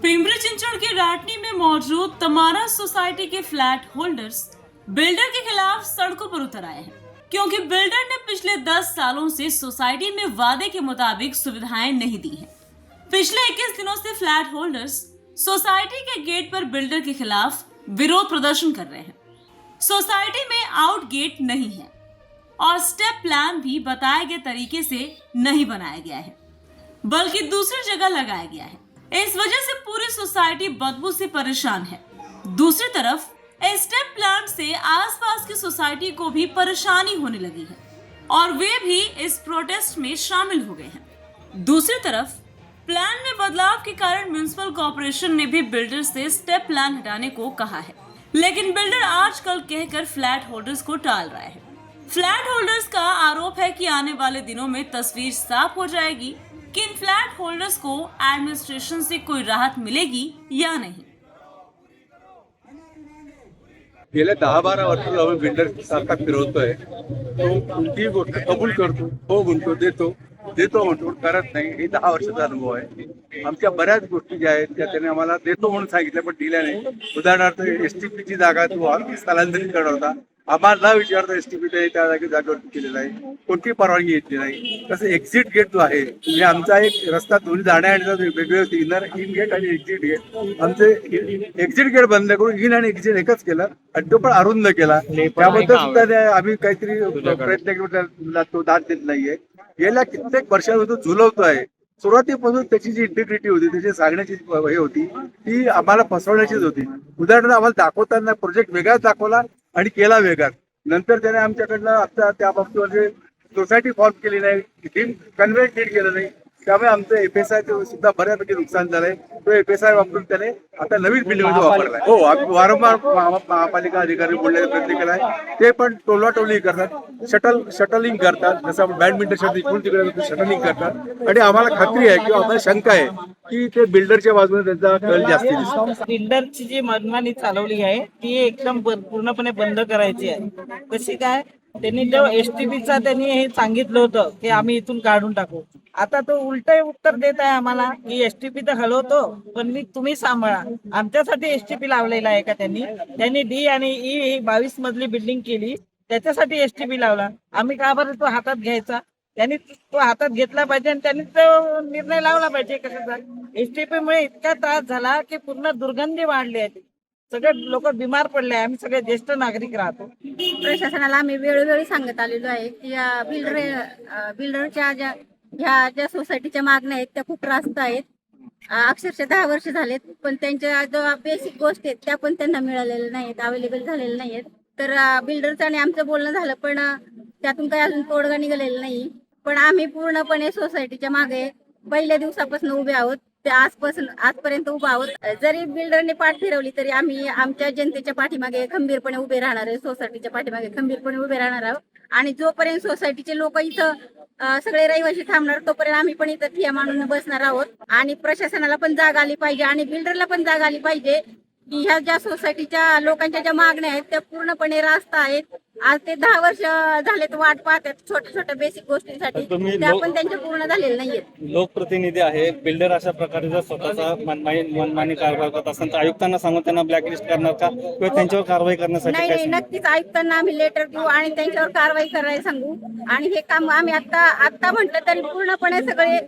पिंपरी चिंचवड़ के राटनी में मौजूद तमारा सोसाइटी के फ्लैट होल्डर्स बिल्डर के खिलाफ सड़कों पर उतर आए हैं, क्योंकि बिल्डर ने पिछले 10 सालों से सोसाइटी में वादे के मुताबिक सुविधाएं नहीं दी हैं। पिछले 21 दिनों से फ्लैट होल्डर्स सोसाइटी के गेट पर बिल्डर के खिलाफ विरोध प्रदर्शन कर रहे हैं। सोसाइटी में आउट गेट नहीं है और स्टेप प्लान भी बताए गए तरीके से नहीं बनाया गया है, बल्कि दूसरी जगह लगाया गया है। इस वजह से पूरी सोसाइटी बदबू से परेशान है। दूसरी तरफ स्टेप प्लान से आसपास की सोसाइटी को भी परेशानी होने लगी है और वे भी इस प्रोटेस्ट में शामिल हो गए हैं। दूसरी तरफ प्लान में बदलाव के कारण म्युनिसिपल कॉर्पोरेशन ने भी बिल्डर से स्टेप प्लान हटाने को कहा है, लेकिन बिल्डर आजकल कहकर फ्लैट होल्डर्स को टाल रहा है। फ्लैट होल्डर्स का आरोप है कि आने वाले दिनों में तस्वीर साफ हो जाएगी कि इन फ्लैट होल्डर्स को एडमिनिस्ट्रेशन से कोई राहत मिलेगी या नहीं। गेल्या 10-12 वर्ष आम्ही बिल्डर सारखा फिरवतोय, तो कोणतीही गोष्ट कबूल करतो, हो म्हणतो, देतो म्हणतो, करत नाही। हे 10 वर्षाचा अनुभव आहे। आमच्या बऱ्याच गोष्टी ज्या आहेत त्या त्याने आम्हाला देतो म्हणून सांगितलं, पण दिल्या नाही। उदाहरणार्थ एसटीपीची जागा तो आम्ही स्थलांतरित करणार होता, आम्हाला न विचारता एसटीपी त्या जागेवरती केलेला आहे, कोणती परवानगी घेतली नाही। तसं एक्झिट गेट जो आहे, म्हणजे आमचा एक रस्ता दोन्ही जाण्याचा वेगळे होते, इन गेट आणि एक्झिट गेट। आमचे एक्झिट गेट बंद करून इन आणि एक्झिट एकच केलं आणि तो पण अरुंद केला। त्याबद्दल सुद्धा आम्ही काहीतरी प्रयत्न केला, तो दाद देत नाहीये। गेल्या कित्येक वर्षांपासून झुलवतोय। सुरुवातीपासून त्याची जी इंटिग्रिटी होती, त्याची सांगण्याची हे होती, ती आम्हाला फसवण्याचीच होती। उदाहरणार्थ आम्हाला दाखवताना प्रोजेक्ट वेगळाच दाखवला आणि केला वेगळाच। नंतर त्याने आमच्याकडनं आता त्या बाबतीमध्ये सोसायटी फॉर्म केली नाही, कन्व्हेंट नीट केलं नाही, त्यामुळे आमचं एफएसआय सुद्धा बऱ्यापैकी नुकसान झालंय। तो एफएसआय वापरून त्याने आता नवीन बिल्डिंग वापरलाय। हो, आम्ही वारंवार महापालिका अधिकारी बोलण्याचा प्रयत्न केलाय, ते पण टोलवाटोली करतात, शटलिंग करतात। जसं आपण बॅडमिंटन शब्द इकडून तिकडे शटलिंग करतात आणि आम्हाला खात्री आहे किंवा आम्हाला शंका आहे की ते बिल्डरच्या बाजूने त्यांचा कल जास्ती दिसतो। बिल्डरची जी मनमानी चालवली आहे ती एकदम पूर्णपणे बंद करायची आहे। कशी काय, त्यांनी जो एसटीपीचा त्यांनी हे सांगितलं होतं की आम्ही इथून काढून टाकू, आता तो उलट उत्तर देत आहे आम्हाला की एसटीपी तर हलवतो पण मी तुम्ही सांभाळा। आमच्यासाठी एसटीपी लावलेला आहे का त्यांनी डी आणि ई ही 22 मजली बिल्डिंग केली, त्याच्यासाठी एसटीपी लावला। आम्ही का बरं तो हातात घ्यायचा? त्यांनी तो हातात घेतला पाहिजे आणि त्यांनी तो निर्णय लावला पाहिजे। कशाचा एसटीपी मुळे इतका त्रास झाला की पूर्ण दुर्गंधी वाढली आहे, सगळे लोक बिमार पडले। आम्ही सगळे ज्येष्ठ नागरिक राहतो। प्रशासनाला आम्ही वेळोवेळी सांगत आलेलो आहे की बिल्डरच्या ज्या सोसायटीच्या मागण्या आहेत त्या खूप रास्त आहेत। अक्षरशः 10 वर्ष झालेत, पण त्यांच्या जो बेसिक गोष्टी आहेत त्या पण त्यांना मिळालेल्या नाहीत, अवेलेबल झालेल्या नाहीत। तर बिल्डरचं आणि आमचं बोलणं झालं, पण त्यातून काही अजून तोडगा निघालेला नाही। पण आम्ही पूर्णपणे सोसायटीच्या मागे पहिल्या दिवसापासून उभे आहोत, ते आजपर्यंत उभा आहोत। जरी बिल्डरने पाठ फिरवली तरी आम्ही आमच्या जनतेच्या पाठीमागे खंबीरपणे उभे राहणार आहे, सोसायटीच्या पाठीमागे खंबीरपणे उभे राहणार आहोत। आणि जोपर्यंत सोसायटीचे लोक इथं सगळे रहिवासी थांबणार तोपर्यंत आम्ही पण इथं ठिया मांडून बसणार आहोत। आणि प्रशासनाला पण जाग आली पाहिजे आणि बिल्डरला पण जाग आली पाहिजे की ह्या ज्या सोसायटीच्या लोकांच्या ज्या मागण्या आहेत त्या पूर्णपणे रास्त आहेत। आज ते 10 वर्ष झालेत वाट पाहतात छोट्या छोट्या बेसिक गोष्टींसाठी, त्या पण त्यांच्या पूर्ण झालेल्या नाहीयेत। लोकप्रतिनिधी आहे, बिल्डर अशा प्रकारे जर स्वतःचा मनमानी कारभार करत असेल तर आयुक्तांना सांगून त्यांना ब्लॅकलिस्ट करणार का किंवा त्यांच्यावर कारवाई करण्यासाठी? नाही, नक्कीच आयुक्तांना आम्ही लेटर देऊ आणि त्यांच्यावर कारवाई करायला सांगू। आणि हे काम आम्ही आता म्हटलं तरी पूर्णपणे सगळे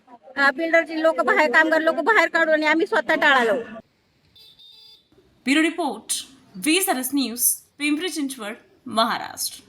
बिल्डरची लोक बाहेर, कामगार लोक बाहेर काढून आणि आम्ही स्वतः टाळालो। Bureau report, VSRS news, Pimpri Chinchwad, Maharashtra.